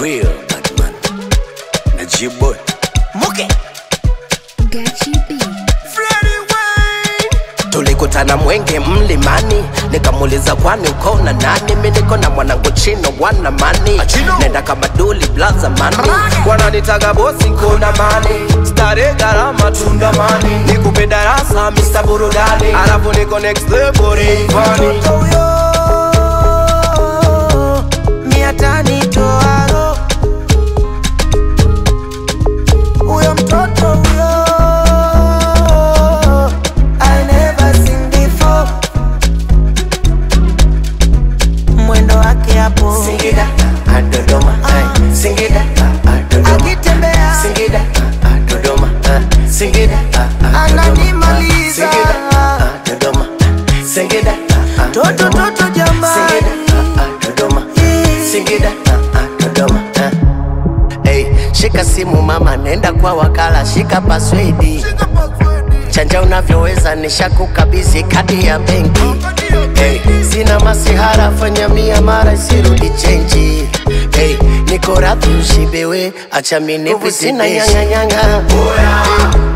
Real Batman Najiboy Muke Gachi B tulikutana Mwenge mlimani, nikamuuliza kwani uko na nani? Mimi niko na mwanangu Chino wana mani, nenda kama Duli blaza mani, wananitaga bosi kuna mani, stare garama tunda mani, nikupe darasa Mr. Burudani, alafu niko next level rivani. Miatani toaro uyo mtoto uyo I never seen before. Mwendo wake hapo Singida, Dodoma, Singida, Dodoma, akitembea Singida, Dodoma, Singida, ananimaliza Singida, Dodoma, Singida, toto jamani Singida, Dodoma, Singida, Dodoma. Hey, shika simu mama, nenda kwa wakala, shika password. Chanja unavyoweza, nishakukabidhi kadi ya benki. Hey, sina masihara, fanya miamala isirudi chenji. Hey, niko radhi ushibewe, acha mimi nipite. Sina nyang'anyanga, oya,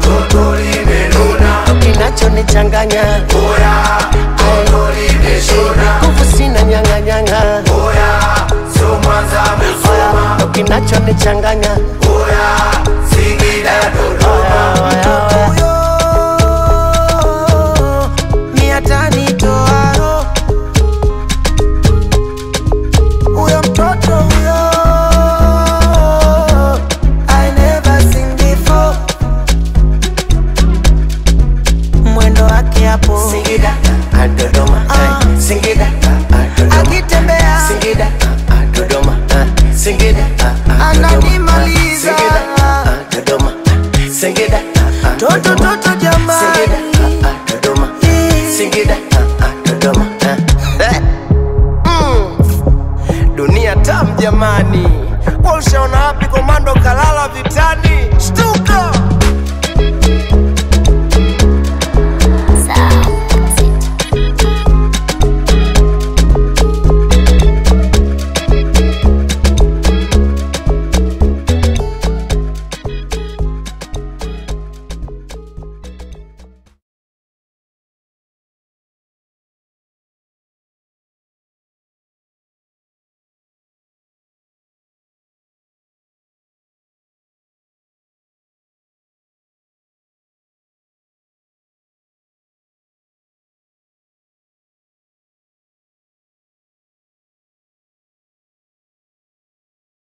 toto limelona. Kinacho nichanganya, oya, toto limeshona. Nguvu sina nyang'anyanga, oya, sio Mwanza Musoma. Kinacho nichanganya, oya, Singida Dodoma. Miatani toaro uyo mtoto uyo I never seen before. Mwendo wake hapo Singida, Dodoma, Singida, Dodoma, akitembea Singida, Dodoma, Singida, ananimaliza Singida, Dodoma, Singida, toto jamani Singida, Dodoma, Singida, Dodoma. Dunia tam jamani, kwa ushaona wapi komando kalala vitani? Shtuka!